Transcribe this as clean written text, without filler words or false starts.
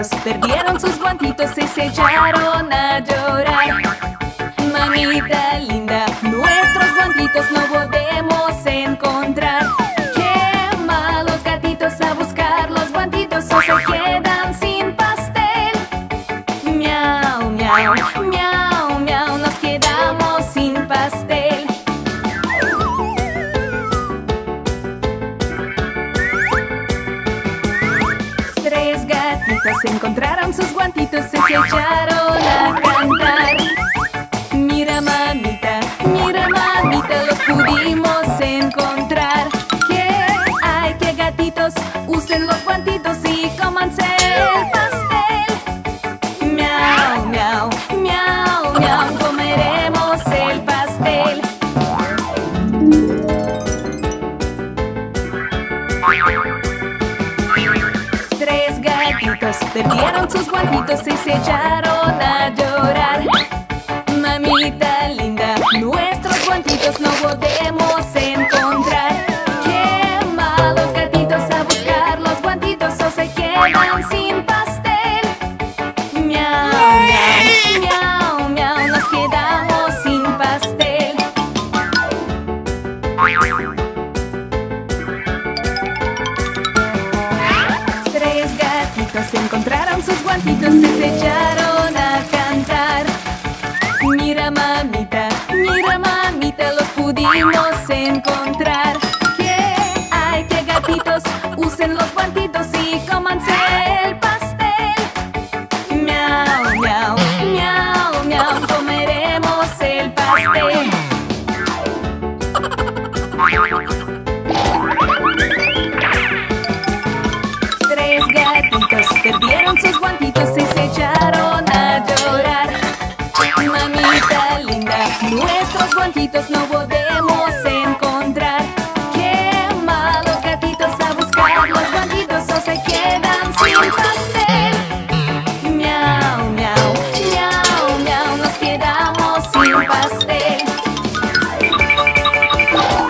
gatitos perdieron sus guantitos y se echaron a llorar. Mamita linda, nuestros guantitos no volvemos a encontrar. Qué malos gatitos a buscar los guantitos o se quedan sin pastel. Miau, miau, miau, miau, nos quedamos sin pastel. Tres gatitos encontraron sus guantitos y se echaron a cantar. Mira mamita, los pudimos encontrar. ¿Qué hay? Que gatitos usen los guantitos y cómanse el pastel. Miau, miau, miau, miau, comeremos el pastel. Tres gatitos perdieron sus guantitos y se echaron a llorar. Mamita linda, nuestros guantitos no volvemos a encontrar. Qué malos gatitos a buscar los guantitos o se quedan sin pastel. Miau, miau, miau, miau, nos quedamos sin pastel. Tres gatitos encontraron sus guantitos y se echaron a cantar. Mira mamita, los pudimos encontrar. ¿Qué hay? Que gatitos usen los guantitos y cómanse el pastel. Miau, miau, miau, miau, comeremos el pastel.